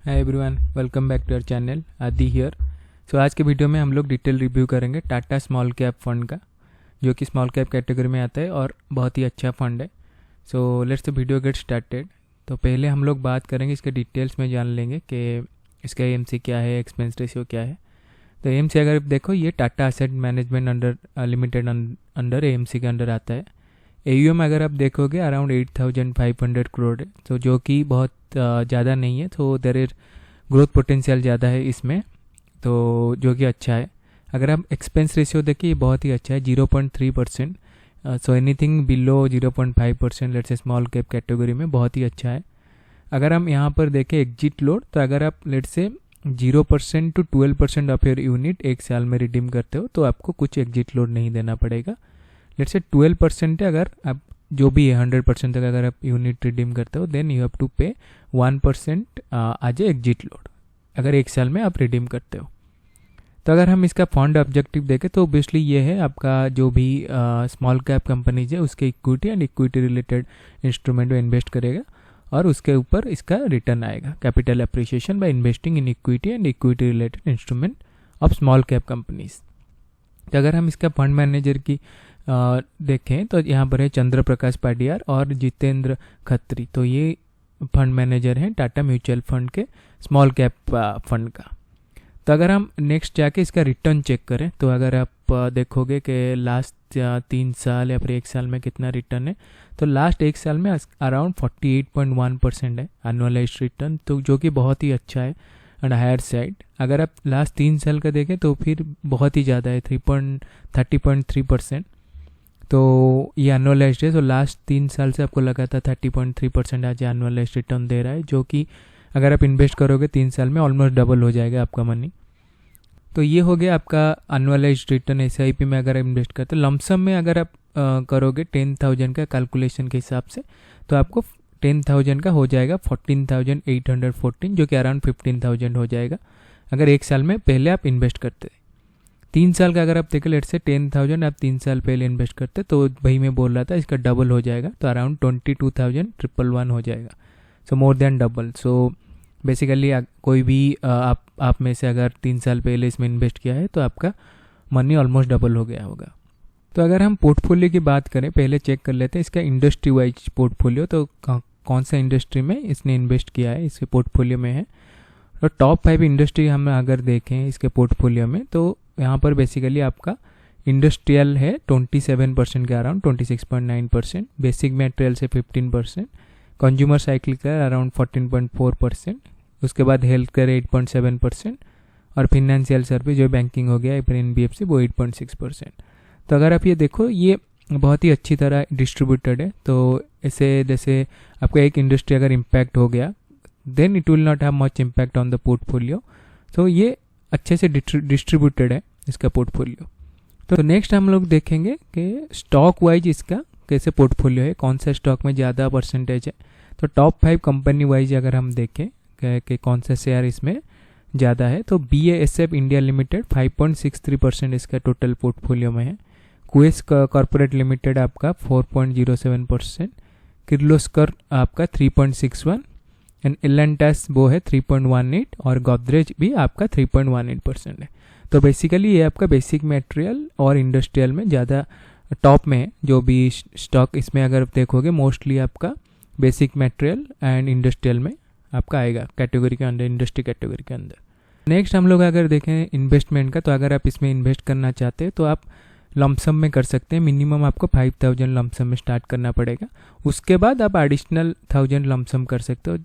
Hi everyone, welcome back to our channel Adi here. So आज के video में हम लोग डिटेल रिव्यू करेंगे टाटा स्मॉल कैप फंड का, जो कि स्मॉल कैप कैटेगरी में आता है और बहुत ही अच्छा फंड है। So let's the video get started. तो पहले हम लोग बात करेंगे, इसके डिटेल्स में जान लेंगे कि इसका एएमसी क्या है, एक्सपेंस रेशियो क्या है। तो एएमसी अगर देखो, ये Tata asset management under limited under AMC के अंडर आता है। एयूएम अगर आप देखोगे अराउंड 8,500 करोड़ है, तो जो कि बहुत ज़्यादा नहीं है। तो देयर इज ग्रोथ पोटेंशियल ज़्यादा है इसमें, तो जो कि अच्छा है। अगर आप एक्सपेंस रेशियो देखिए, ये बहुत ही अच्छा है, 0.3%। So anything below 0.5% let's say small cap category में बहुत ही अच्छा है। अगर हम यहाँ पर देखें एग्जिट लोड, तो अगर आप let's say 0% to 12% of your unit एक साल में रिडीम करते हो, तो आपको कुछ एग्जिट लोड नहीं देना पड़ेगा। लेट्स से 12% है, अगर आप जो भी है 100% तक अगर आप यूनिट रिडीम करते हो, देन यू हैव टू पे 1% आज एग्जिट लोड, अगर एक साल में आप रिडीम करते हो। तो अगर हम इसका फंड ऑब्जेक्टिव देखें, तो ऑब्वियसली ये है आपका जो भी स्मॉल कैप कंपनीज है उसके equity and equity related instrument में इन्वेस्ट करेगा और उसके ऊपर इसका रिटर्न आएगा, capital appreciation by investing in equity and equity related instrument of small cap companies. तो अगर हम इसका फंड मैनेजर की देखें, तो यहाँ पर है चंद्र प्रकाश पाटियार और जितेंद्र खत्री। तो ये फंड मैनेजर हैं टाटा म्यूचुअल फंड के स्मॉल कैप फंड का। तो अगर हम नेक्स्ट जाके इसका रिटर्न चेक करें, तो अगर आप देखोगे कि लास्ट 3 साल या फिर एक साल में कितना रिटर्न है, तो लास्ट एक साल में अराउंड 48.1% है एनुअलाइज्ड रिटर्न, तो जो कि बहुत ही अच्छा है एंड हायर साइड। अगर आप लास्ट 3 साल का देखें तो फिर बहुत ही ज़्यादा है, 30.3%। तो ये एनुअलाइज्ड है, तो लास्ट 3 साल से आपको लगा था 30.3% आज एनुअलाइज्ड रिटर्न दे रहा है, जो कि अगर आप इन्वेस्ट करोगे 3 साल में ऑलमोस्ट डबल हो जाएगा आपका मनी। तो ये हो गया आपका एनुअलाइज्ड रिटर्न एसआईपी में अगर आप इन्वेस्ट करते हो। लमसम में अगर आप करोगे 10,000 का कैलकुलेशन के हिसाब से, तो आपको 10,000 का हो जाएगा 14,814, जो कि अराउंड 15,000 हो जाएगा अगर एक साल में पहले आप इन्वेस्ट करते। 3 साल का अगर आप देखें, लेट से 10,000 आप 3 साल पहले इन्वेस्ट करते, तो भाई मैं बोल रहा था इसका डबल हो जाएगा, तो अराउंड 22,111 हो जाएगा। So more than double. So basically कोई भी आप में से अगर 3 साल पहले इसमें इन्वेस्ट किया है, तो आपका मनी ऑलमोस्ट डबल हो गया होगा। तो अगर हम पोर्टफोलियो की बात करें, पहले चेक कर लेते हैं इसका इंडस्ट्री वाइज पोर्टफोलियो, तो कौन सा इंडस्ट्री में इसने इन्वेस्ट किया है इसके पोर्टफोलियो में है। तो टॉप 5 इंडस्ट्री हम अगर देखें इसके पोर्टफोलियो में, तो यहाँ पर बेसिकली आपका इंडस्ट्रियल है 27% के अराउंड 26.9%, बेसिक मटेरियल से 15%, कंज्यूमर साइकिल का अराउंड 14.4%, उसके बाद हेल्थ केयर 8.7% और फिनेंशियल सर्विस जो बैंकिंग हो गया फिर एनबीएफसी वो 8.6%। तो अगर आप ये देखो, ये बहुत ही अच्छी तरह डिस्ट्रीब्यूटेड है। तो ऐसे जैसे आपका एक इंडस्ट्री अगर इम्पैक्ट हो गया, then it will not have much impact on the portfolio. तो ये अच्छे से डिस्ट्रीब्यूटेड है इसका पोर्टफोलियो। तो नेक्स्ट हम लोग देखेंगे कि स्टॉक वाइज इसका कैसे पोर्टफोलियो है, कौन सा स्टॉक में ज़्यादा परसेंटेज है। तो टॉप 5 कंपनी वाइज अगर हम देखें कि कौन सा शेयर इसमें ज़्यादा है, तो BASF इंडिया लिमिटेड 5.63% इसका टोटल पोर्टफोलियो में है। क्वेस कॉर्पोरेट लिमिटेड आपका 4.07%, किर्लोस्कर आपका 3.61 एंड एलेंटास वो है 3.18 और गोदरेज भी आपका 3.18% है। तो बेसिकली ये आपका बेसिक मटेरियल और इंडस्ट्रियल में ज़्यादा टॉप में है। जो भी स्टॉक इसमें अगर देखोगे, मोस्टली आपका बेसिक मटेरियल एंड इंडस्ट्रियल में आपका आएगा कैटेगरी के अंदर, इंडस्ट्री कैटेगरी के अंदर। नेक्स्ट हम लोग अगर देखें इन्वेस्टमेंट का, तो अगर आप इसमें इन्वेस्ट करना चाहते हैं तो आप लमसम में कर सकते हैं। मिनिमम आपको 5,000 लमसम में स्टार्ट करना पड़ेगा, उसके बाद आप एडिशनल 1,000 लमसम कर सकते हो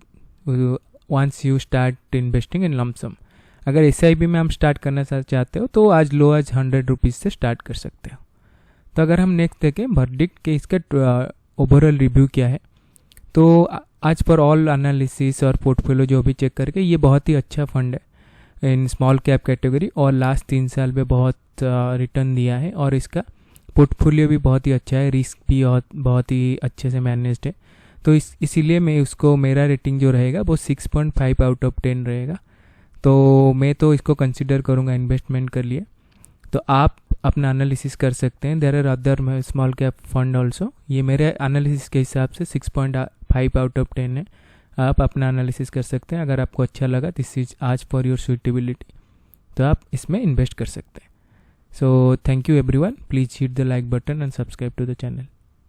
once you start investing in lump sum. अगर एसआईपी में हम स्टार्ट करना चाहते हो, तो आज लो आज 100 रुपीज़ से स्टार्ट कर सकते हो। तो अगर हम नेक्स्ट देखें वर्डिक्ट के इसका ओवरऑल रिव्यू क्या है, तो आज पर ऑल एनालिसिस और पोर्टफोलियो जो भी चेक करके, ये बहुत ही अच्छा फंड है इन स्मॉल कैप कैटेगरी और लास्ट 3 साल में बहुत रिटर्न दिया है और इसका पोर्टफोलियो भी बहुत ही अच्छा है, रिस्क भी बहुत ही अच्छे से मैनेज्ड है। तो इसीलिए मैं उसको, मेरा रेटिंग जो रहेगा वो 6.5 आउट ऑफ 10 रहेगा। तो मैं तो इसको कंसिडर करूँगा इन्वेस्टमेंट कर लिए। तो आप अपना एनालिसिस कर सकते हैं। There are other small cap fund also. ये मेरे एनालिसिस के हिसाब से 6.5 आउट ऑफ 10 है। आप अपना एनालिसिस कर सकते हैं। अगर आपको अच्छा लगा this is as for your suitability, तो आप इसमें इन्वेस्ट कर सकते हैं। So thank you everyone, please hit the like button and subscribe to the channel.